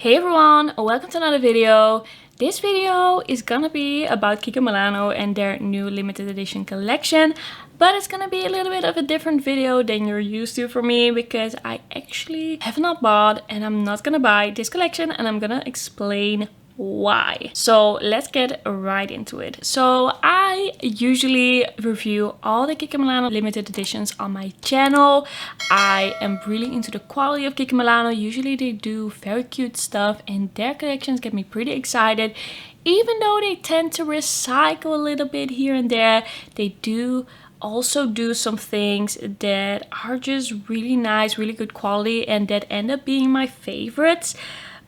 Hey everyone, welcome to another video. This video is gonna be about Kiko Milano and their new limited edition collection, but it's gonna be a little bit of a different video than you're used to for me because I actually have not bought and I'm not gonna buy this collection, and I'm gonna explain why. So let's get right into it. So I usually review all the Kiko Milano limited editions on my channel. I am really into the quality of Kiko Milano. Usually they do very cute stuff and their collections get me pretty excited. Even though they tend to recycle a little bit here and there, they do also do some things that are just really nice, really good quality, and that end up being my favorites.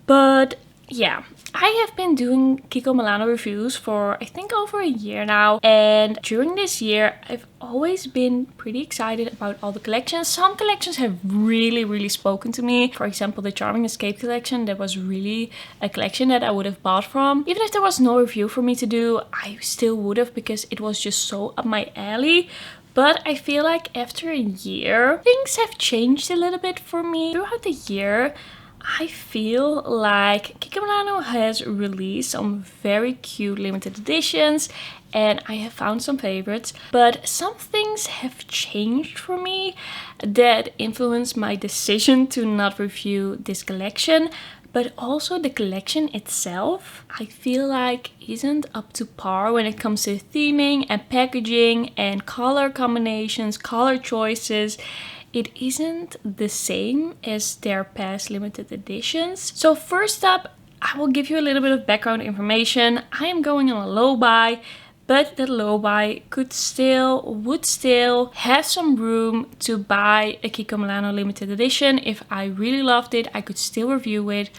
But yeah, I have been doing Kiko Milano reviews for I think over a year now, and during this year I've always been pretty excited about all the collections. Some collections have really spoken to me. For example, the Charming Escape collection, that was really a collection that I would have bought from. Even if there was no review for me to do, I still would have, because it was just so up my alley. But I feel like after a year, things have changed a little bit for me. Throughout the year, I feel like Kiko Milano has released some very cute limited editions, and I have found some favorites, but some things have changed for me that influenced my decision to not review this collection. But also the collection itself, I feel like isn't up to par when it comes to theming and packaging and color combinations, color choices. It isn't the same as their past limited editions. So first up, I will give you a little bit of background information. I am going on a low buy, but that low buy would still have some room to buy a Kiko Milano limited edition. If I really loved it, I could still review it.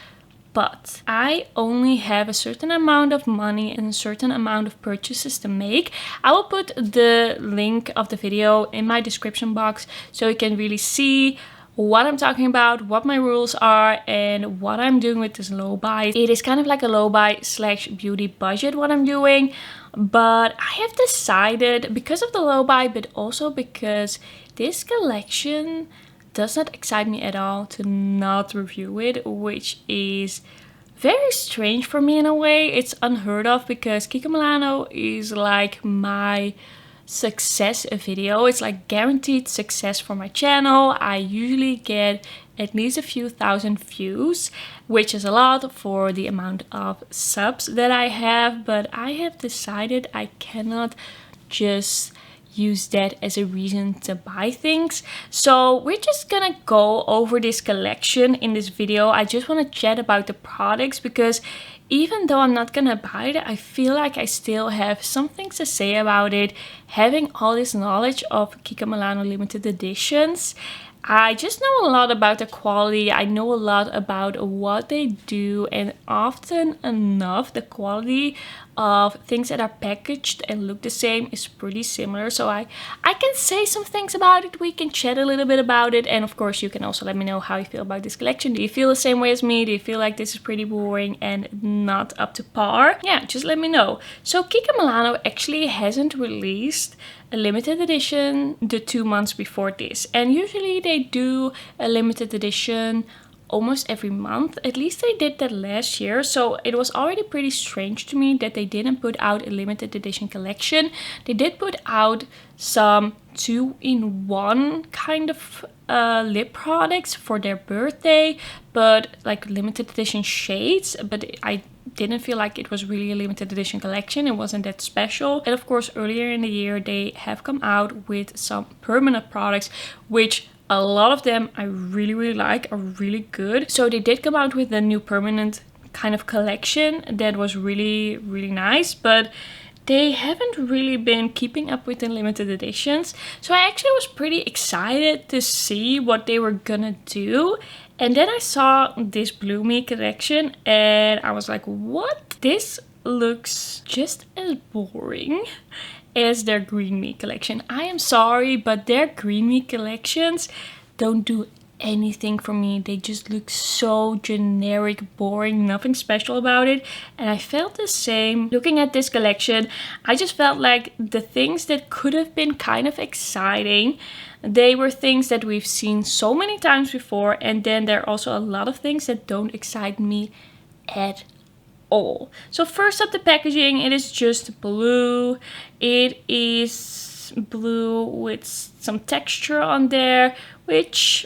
But I only have a certain amount of money and a certain amount of purchases to make. I will put the link of the video in my description box so you can really see what I'm talking about, what my rules are, and what I'm doing with this low buy. It is kind of like a low buy slash beauty budget what I'm doing. But I have decided, because of the low buy, but also because this collection does not excite me at all, to not review it, which is very strange for me in a way. It's unheard of because Kiko Milano is like my success video. It's like guaranteed success for my channel. I usually get at least a few thousand views, which is a lot for the amount of subs that I have, but I have decided I cannot just use that as a reason to buy things. So we're just gonna go over this collection in this video. I just want to chat about the products because even though I'm not gonna buy it, I feel like I still have some things to say about it. Having all this knowledge of Kiko Milano limited editions, I just know a lot about the quality. I know a lot about what they do, and often enough the quality of things that are packaged and look the same is pretty similar. So I can say some things about it. We can chat a little bit about it, and of course you can also let me know how you feel about this collection. Do you feel the same way as me? Do you feel like this is pretty boring and not up to par? Yeah, just let me know. So Kiko Milano actually hasn't released a limited edition the 2 months before this, and usually they do a limited edition almost every month. At least they did that last year, so it was already pretty strange to me that they didn't put out a limited edition collection. They did put out some 2-in-1 kind of lip products for their birthday, but like limited edition shades, but I didn't feel like it was really a limited edition collection. It wasn't that special. And of course earlier in the year they have come out with some permanent products, which a lot of them I really like, are really good. So they did come out with a new permanent kind of collection that was really nice, but they haven't really been keeping up with the limited editions. So I actually was pretty excited to see what they were gonna do. And then I saw this Blue Me collection and I was like, what? This looks just as boring as their Green Me collection. I am sorry, but their Green Me collections don't do anything for me. They just look so generic, boring, nothing special about it. And I felt the same looking at this collection. I just felt like the things that could have been kind of exciting, They were things that we've seen so many times before, and then there are also a lot of things that don't excite me at all. So first up, the packaging, it is just blue. It is blue with some texture on there, which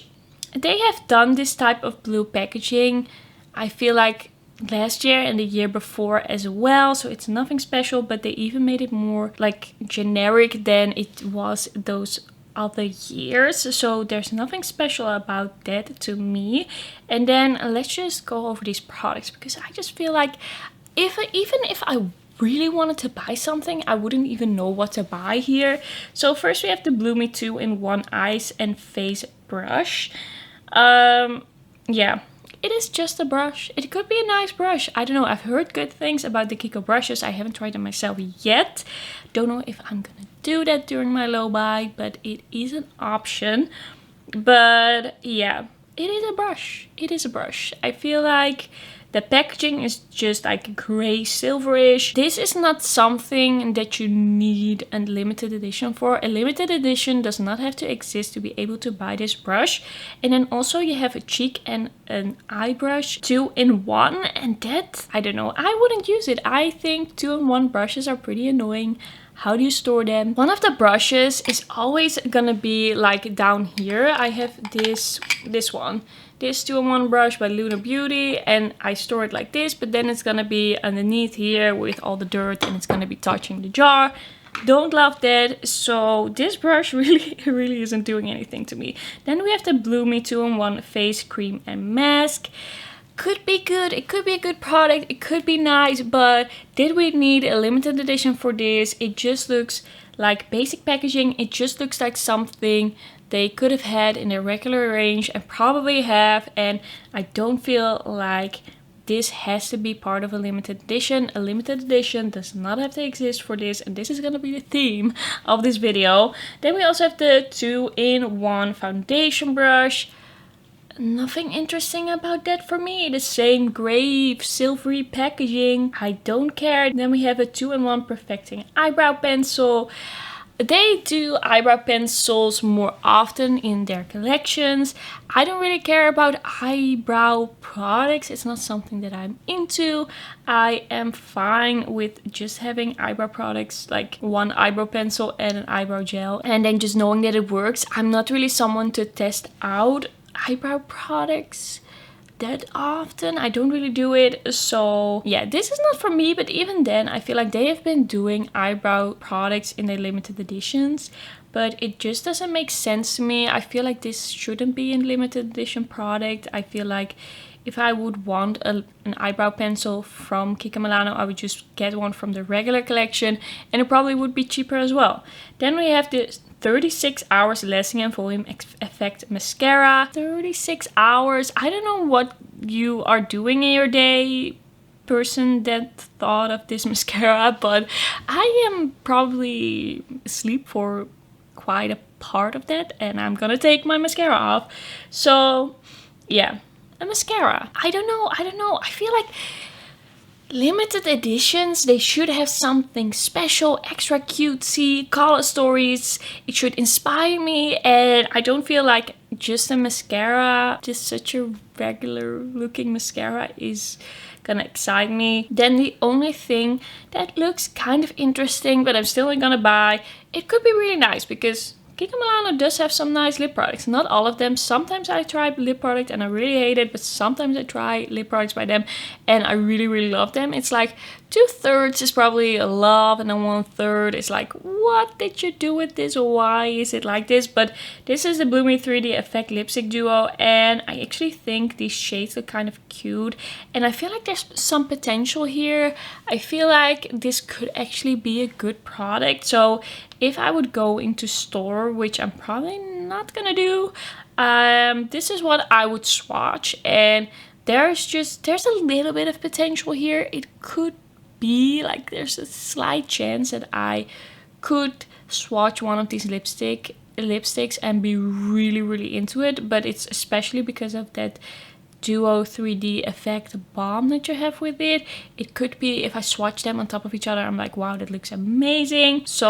they have done this type of blue packaging, I feel like, last year and the year before as well, so it's nothing special, but they even made it more like generic than it was those other years, so there's nothing special about that to me. And then let's just go over these products, because I just feel like even if I really wanted to buy something, I wouldn't even know what to buy here. So first we have the Blue Me 2-in-1 eyes and face brush. Yeah, it is just a brush. It could be a nice brush. I don't know. I've heard good things about the Kiko brushes. I haven't tried them myself yet. Don't know if I'm gonna do that during my low buy, but it is an option. But yeah, it is a brush. It is a brush. I feel like the packaging is just like gray silverish. This is not something that you need a limited edition for. A limited edition does not have to exist to be able to buy this brush. And then also you have a cheek and an eye brush 2-in-1, and that, I don't know, I wouldn't use it. I think 2-in-1 brushes are pretty annoying. How do you store them? One of the brushes is always gonna be like down here. I have this one. This 2-in-1 brush by Lunar Beauty, and I store it like this, but then it's gonna be underneath here with all the dirt, and it's gonna be touching the jar. Don't love that. So this brush really isn't doing anything to me. Then we have the Blue Me 2-in-1 face cream and mask. Could be good, it could be a good product, it could be nice, but did we need a limited edition for this? It just looks like basic packaging. It just looks like something they could have had in their regular range and probably have, and I don't feel like this has to be part of a limited edition. A limited edition does not have to exist for this, and this is gonna be the theme of this video. Then we also have the 2-in-1 foundation brush. Nothing interesting about that for me. The same gray silvery packaging. I don't care. Then we have a 2-in-1 perfecting eyebrow pencil. They do eyebrow pencils more often in their collections. I don't really care about eyebrow products. It's not something that I'm into. I am fine with just having eyebrow products, like one eyebrow pencil and an eyebrow gel, and then just knowing that it works. I'm not really someone to test out eyebrow products that often. I don't really do it. So yeah, this is not for me, but even then I feel like they have been doing eyebrow products in their limited editions, but it just doesn't make sense to me. I feel like this shouldn't be a limited edition product. I feel like if I would want an eyebrow pencil from Kiko Milano, I would just get one from the regular collection, and it probably would be cheaper as well. Then we have this 36 hours lasting and volume effect mascara. 36 hours. I don't know what you are doing in your day, person that thought of this mascara, but I am probably asleep for quite a part of that, and I'm gonna take my mascara off. So yeah, a mascara. I don't know. I feel like limited editions, they should have something special, extra cutesy, color stories. It should inspire me, and I don't feel like just a mascara, just such a regular looking mascara is gonna excite me. Then the only thing that looks kind of interesting, but I'm still not gonna buy, it could be really nice because Kiko Milano does have some nice lip products. Not all of them. Sometimes I try lip product and I really hate it, but sometimes I try lip products by them and I really love them. It's like 2/3 is probably a love, and then 1/3 is like, what did you do with this? Why is it like this? But this is the Blue Me 3D Effect Lipstick Duo, and I actually think these shades look kind of cute, and I feel like there's some potential here. I feel like this could actually be a good product. So if I would go into store, which I'm probably not gonna do, this is what I would swatch, and there's a little bit of potential here. It could be like there's a slight chance that I could swatch one of these lipsticks and be really into it, but it's especially because of that duo 3D effect balm that you have with it. It could be, if I swatch them on top of each other, I'm like, wow, that looks amazing. So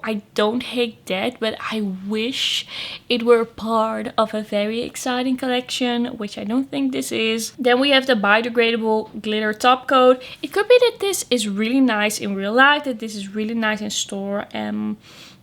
I don't hate that, but I wish it were part of a very exciting collection, which I don't think this is. Then we have the biodegradable glitter top coat. It could be that this is really nice in real life, that this is really nice in store,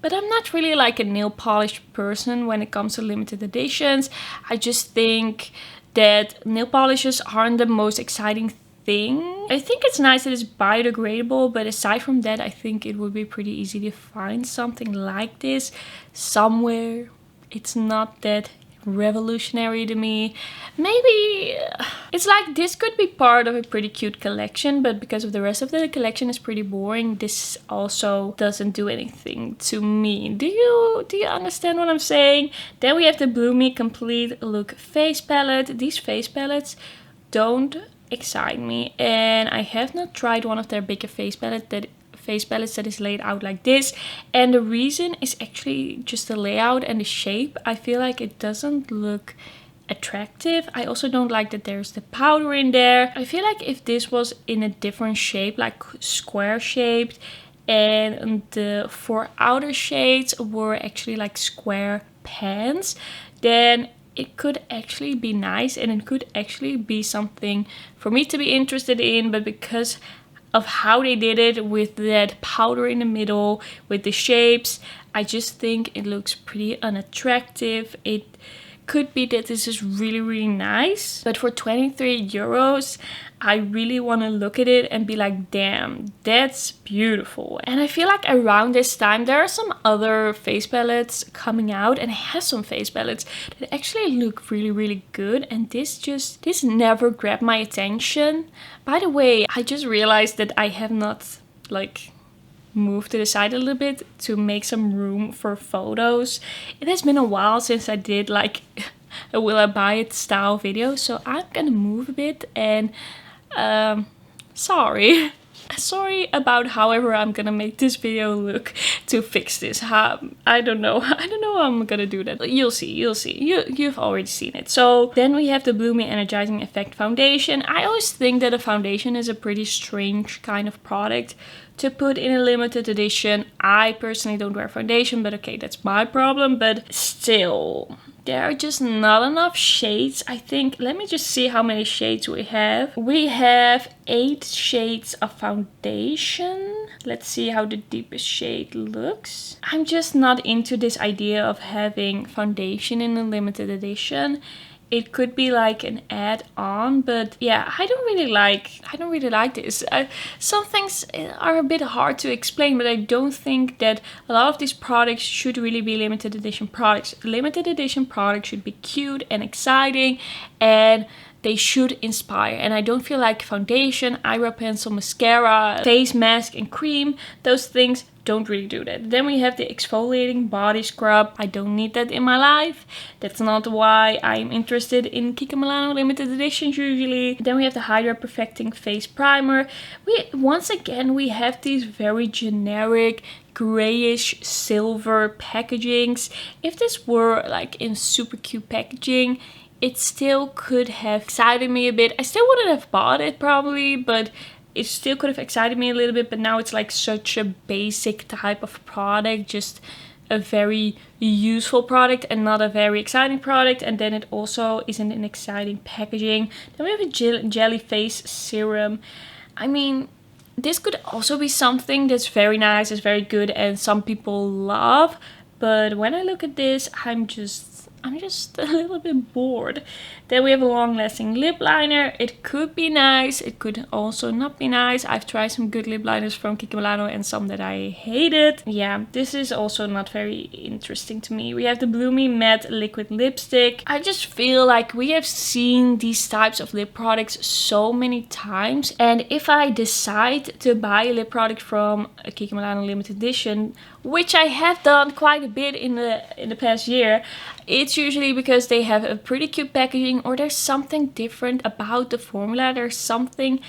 but I'm not really like a nail polish person when it comes to limited editions. I just think that nail polishes aren't the most exciting thing. I think it's nice that it's biodegradable, but aside from that, I think it would be pretty easy to find something like this somewhere. It's not that revolutionary to me. Maybe it's like this could be part of a pretty cute collection, but because of the rest of the collection is pretty boring, this also doesn't do anything to me. Do you understand what I'm saying? Then we have the Blue Me Complete Look face palette. These face palettes don't excite me, and I have not tried one of their bigger face palettes that is laid out like this, and the reason is actually just the layout and the shape. I feel like it doesn't look attractive. I also don't like that there's the powder in there. I feel like if this was in a different shape, like square shaped, and the 4 outer shades were actually like square pans, then it could actually be nice and it could actually be something for me to be interested in. But because of how they did it with that powder in the middle, with the shapes, I just think it looks pretty unattractive. It could be that this is really nice, but for 23 euros, I really want to look at it and be like, damn, that's beautiful. And I feel like around this time there are some other face palettes coming out, and I have some face palettes that actually look really good, and this never grabbed my attention. By the way, I just realized that I have not like moved to the side a little bit to make some room for photos. It has been a while since I did like a will I buy it style video, so I'm gonna move a bit, and sorry about however I'm gonna make this video look to fix this. I don't know how I'm gonna do that. You'll see. You've already seen it. So then we have the Blue Me Energizing Effect Foundation. I always think that a foundation is a pretty strange kind of product to put in a limited edition. I personally don't wear foundation, but okay, that's my problem. But still, there are just not enough shades, I think. Let me just see how many shades we have. We have 8 shades of foundation. Let's see how the deepest shade looks. I'm just not into this idea of having foundation in a limited edition. It could be like an add-on, but yeah, I don't really like this. Some things are a bit hard to explain, but I don't think that a lot of these products should really be limited edition products. Limited edition products should be cute and exciting, and they should inspire. And I don't feel like foundation, eyebrow pencil, mascara, face mask and cream, those things don't really do that. Then we have the exfoliating body scrub. I don't need that in my life. That's not why I'm interested in Kiko Milano limited editions usually. Then we have the Hydra Perfecting Face Primer. Once again we have these very generic grayish silver packagings. If this were like in super cute packaging, it still could have excited me a bit. I still wouldn't have bought it probably, but it still could have excited me a little bit. But now it's like such a basic type of product, just a very useful product and not a very exciting product. And then it also isn't an exciting packaging. Then we have a jelly face serum. I mean, this could also be something that's very nice, it's very good, and some people love. But when I look at this, I'm just a little bit bored. Then we have a long-lasting lip liner. It could be nice, it could also not be nice. I've tried some good lip liners from Kiko Milano and some that I hated. Yeah, this is also not very interesting to me. We have the Blue Me Matte Liquid Lipstick. I just feel like we have seen these types of lip products so many times, and if I decide to buy a lip product from a Kiko Milano limited edition, which I have done quite a bit in the past year, it's usually because they have a pretty cute packaging, or there's something different about the formula. There's something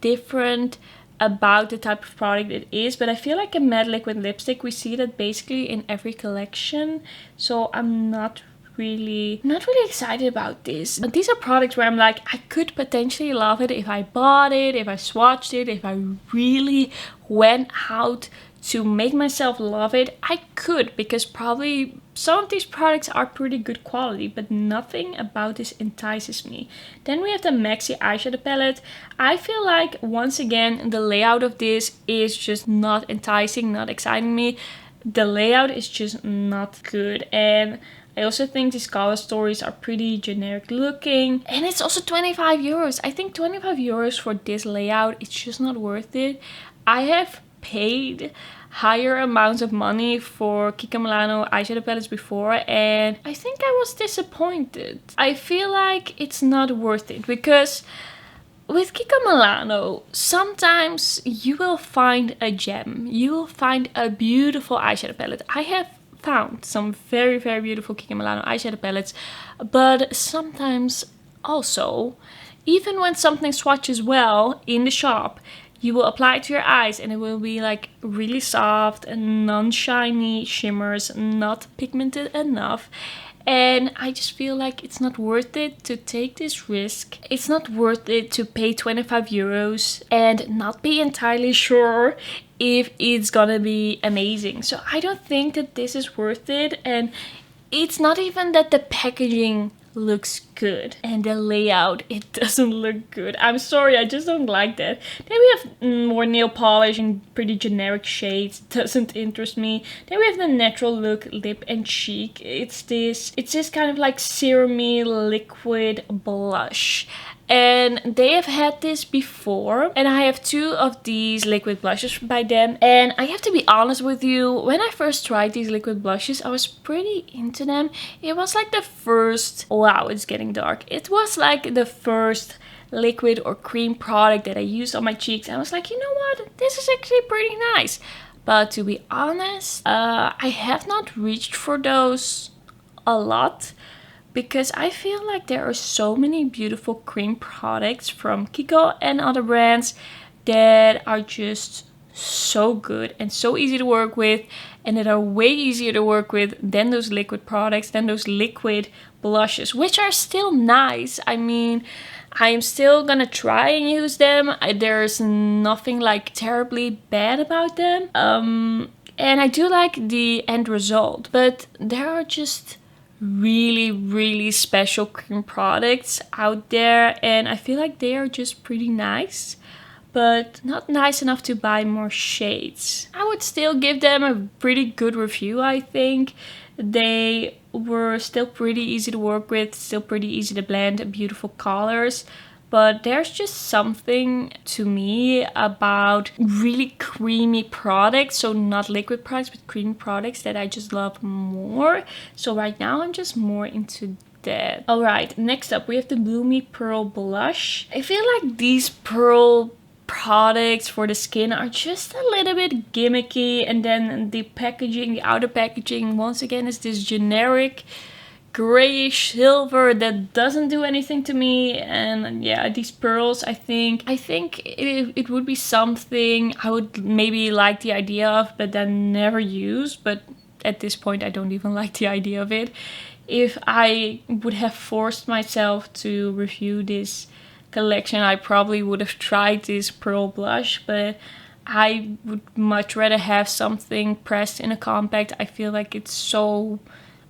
different about the type of product it is. But I feel like a matte liquid lipstick, we see that basically in every collection. So I'm not not really excited about this. But these are products where I'm like, I could potentially love it if I bought it, if I swatched it, if I really went out to make myself love it. I could, because probably some of these products are pretty good quality, but nothing about this entices me. Then we have the Maxi eyeshadow palette. I feel like, once again, the layout of this is just not enticing, not exciting me. The layout is just not good, and I also think these color stories are pretty generic looking, and it's also 25 euros. I think 25 euros for this layout, it's just not worth it. I have paid higher amounts of money for Kiko Milano eyeshadow palettes before, and I think I was disappointed. I feel like it's not worth it, because with Kiko Milano, sometimes you will find a gem. You will find a beautiful eyeshadow palette. I have found some very, very beautiful Kiko Milano eyeshadow palettes, but sometimes also, even when something swatches well in the shop, you will apply it to your eyes and it will be like really soft and non-shiny shimmers, not pigmented enough. And I just feel like it's not worth it to take this risk. It's not worth it to pay 25 euros and not be entirely sure if it's gonna be amazing. So I don't think that this is worth it. And it's not even that the packaging looks good and the layout, it doesn't look good. I'm sorry, I just don't like that. Then we have more nail polish in pretty generic shades. Doesn't interest me. Then we have the Natural Look lip and cheek. It's this kind of like serumy liquid blush. And they have had this before, and I have two of these liquid blushes by them. And I have to be honest with you, when I first tried these liquid blushes, I was pretty into them. It was like the first, wow, it's getting dark. It was like the first liquid or cream product that I used on my cheeks. And I was like, you know what, this is actually pretty nice. But to be honest, I have not reached for those a lot, because I feel like there are so many beautiful cream products from Kiko and other brands that are just so good and so easy to work with, and that are way easier to work with than those liquid products, than those liquid blushes, which are still nice. I mean, I am still gonna try and use them. There's nothing like terribly bad about them. And I do like the end result, but there are just really, really special cream products out there, and I feel like they are just pretty nice, but not nice enough to buy more shades. I would still give them a pretty good review. I think they were still pretty easy to work with, still pretty easy to blend, beautiful colors. But there's just something to me about really creamy products, so not liquid products, but creamy products, that I just love more. So right now I'm just more into that. Alright, next up we have the Blue Me Pearl Blush. I feel like these pearl products for the skin are just a little bit gimmicky, and then the packaging, the outer packaging, once again is this generic grayish silver that doesn't do anything to me. And yeah, these pearls, I think it would be something I would maybe like the idea of, but then never use. But at this point I don't even like the idea of it. If I would have forced myself to review this collection, I probably would have tried this pearl blush, but I would much rather have something pressed in a compact. I feel like it's so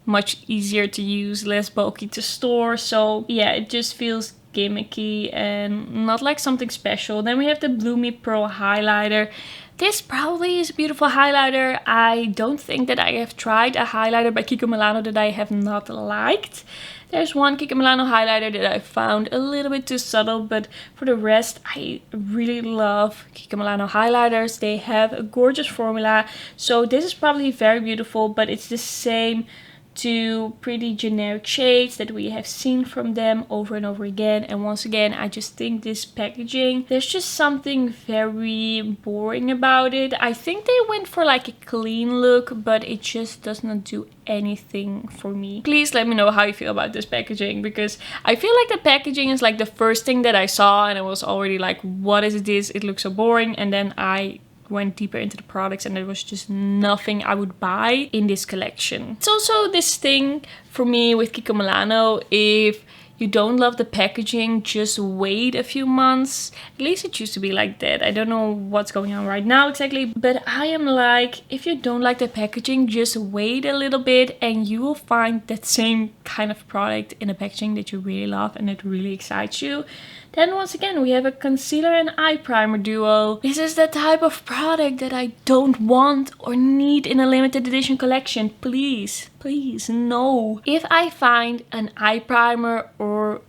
much easier to use, less bulky to store. So yeah, it just feels gimmicky and not like something special. Then we have the Blue Me Pearl highlighter. This probably is a beautiful highlighter. I don't think that I have tried a highlighter by Kiko Milano that I have not liked. There's one Kiko Milano highlighter that I found a little bit too subtle, but for the rest I really love Kiko Milano highlighters. They have a gorgeous formula. So this is probably very beautiful, but it's the same two pretty generic shades that we have seen from them over and over again. And once again, I just think this packaging, there's just something very boring about it. I think they went for like a clean look, but it just does not do anything for me. Please let me know how you feel about this packaging, because I feel like the packaging is like the first thing that I saw and I was already like, what is this? It looks so boring. And then I went deeper into the products and there was just nothing I would buy in this collection. It's also this thing for me with Kiko Milano, if you don't love the packaging, just wait a few months. At least it used to be like that. I don't know what's going on right now exactly, but I am like, if you don't like the packaging, just wait a little bit and you will find that same kind of product in a packaging that you really love and that really excites you. Then once again, we have a concealer and eye primer duo. This is the type of product that I don't want or need in a limited edition collection. Please, please, no. If I find an eye primer or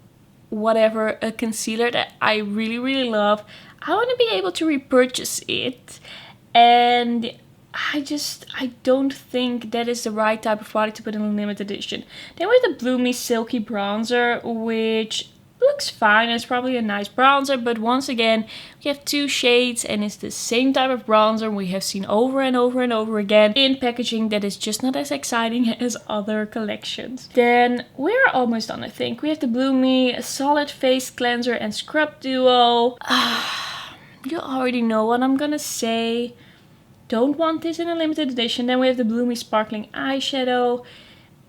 whatever, a concealer that I really, really love, I want to be able to repurchase it. And I don't think that is the right type of product to put in a limited edition. Then we have the Blue Me Silky Bronzer, which looks fine. It's probably a nice bronzer, but once again, we have two shades and it's the same type of bronzer we have seen over and over and over again in packaging that is just not as exciting as other collections. Then we're almost done, I think. We have the Blue Me Solid Face Cleanser and Scrub Duo. You already know what I'm gonna say. Don't want this in a limited edition. Then we have the Blue Me Sparkling Eyeshadow.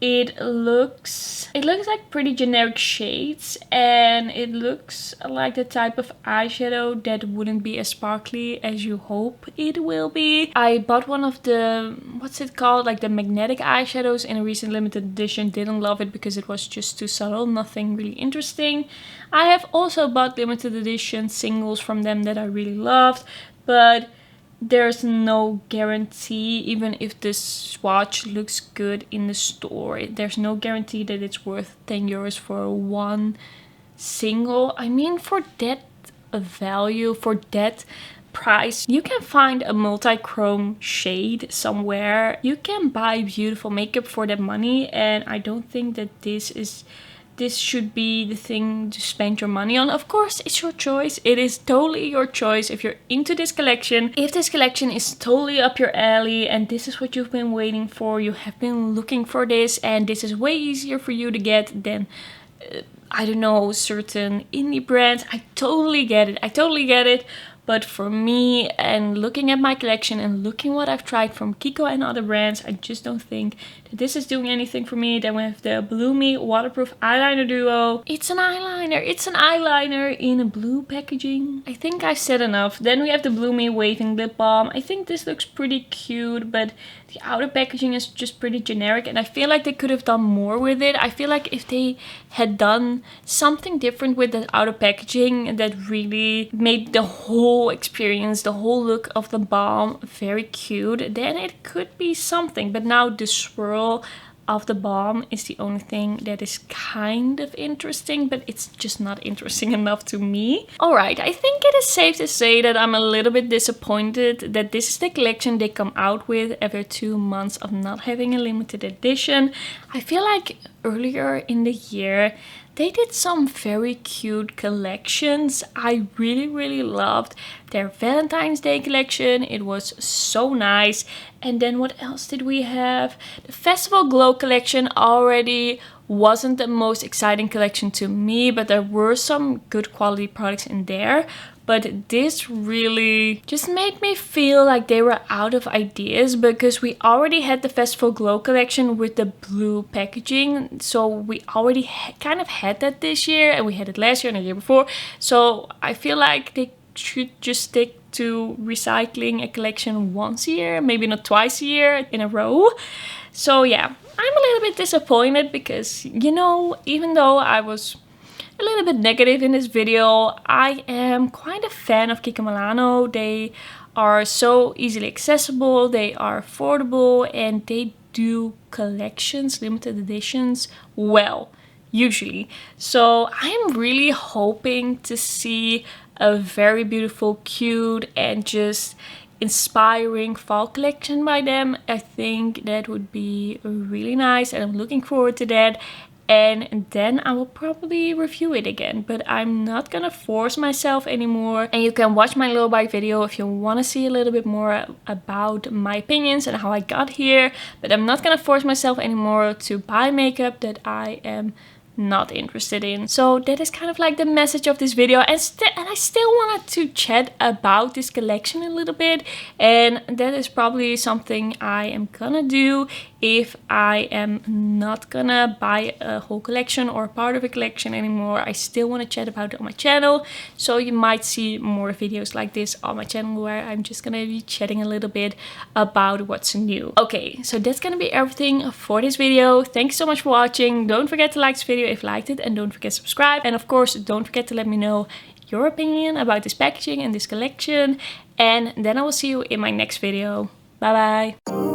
It looks like pretty generic shades and it looks like the type of eyeshadow that wouldn't be as sparkly as you hope it will be. I bought one of the, what's it called, like the magnetic eyeshadows in a recent limited edition. Didn't love it because it was just too subtle, nothing really interesting. I have also bought limited edition singles from them that I really loved, but there's no guarantee, even if this swatch looks good in the store, there's no guarantee that it's worth 10 euros for one single. I mean, for that value, for that price, you can find a multi-chrome shade somewhere. You can buy beautiful makeup for that money, and I don't think that this should be the thing to spend your money on. Of course, it's your choice. It is totally your choice if you're into this collection. If this collection is totally up your alley and this is what you've been waiting for, you have been looking for this and this is way easier for you to get than I don't know, certain indie brands. I totally get it. I totally get it. But for me, and looking at my collection and looking what I've tried from Kiko and other brands, I just don't think that this is doing anything for me. Then we have the Blue Me Waterproof Eyeliner Duo. It's an eyeliner. It's an eyeliner in a blue packaging. I think I said enough. Then we have the Blue Me Waving Lip Balm. I think this looks pretty cute, but the outer packaging is just pretty generic. And I feel like they could have done more with it. I feel like if they had done something different with the outer packaging that really made the whole experience, the whole look of the balm very cute, then it could be something. But now the swirl of the balm is the only thing that is kind of interesting, but it's just not interesting enough to me. Alright, I think it is safe to say that I'm a little bit disappointed that this is the collection they come out with after 2 months of not having a limited edition. I feel like earlier in the year they did some very cute collections. I really loved their Valentine's Day collection. It was so nice. And then what else did we have? The Festival Glow collection already wasn't the most exciting collection to me, but there were some good quality products in there. But this really just made me feel like they were out of ideas, because we already had the Festival Glow collection with the blue packaging. So we already kind of had that this year, and we had it last year and the year before. So I feel like they should just stick to recycling a collection once a year, maybe not twice a year in a row. So yeah, I'm a little bit disappointed because, you know, even though I was a little bit negative in this video, I am quite a fan of Kiko Milano. They are so easily accessible, they are affordable, and they do collections, limited editions well, usually. So I'm really hoping to see a very beautiful, cute, and just inspiring fall collection by them. I think that would be really nice, and I'm looking forward to that. And then I will probably review it again, but I'm not gonna force myself anymore. And you can watch my little bite video if you want to see a little bit more about my opinions and how I got here. But I'm not gonna force myself anymore to buy makeup that I am not interested in. So that is kind of like the message of this video, and I still wanted to chat about this collection a little bit, and that is probably something I am gonna do if I am not gonna buy a whole collection or part of a collection anymore. I still want to chat about it on my channel, so you might see more videos like this on my channel where I'm just gonna be chatting a little bit about what's new. Okay, so that's gonna be everything for this video. Thank you so much for watching. Don't forget to like this video if you liked it, and don't forget to subscribe, and of course don't forget to let me know your opinion about this packaging and this collection, and then I will see you in my next video. Bye bye.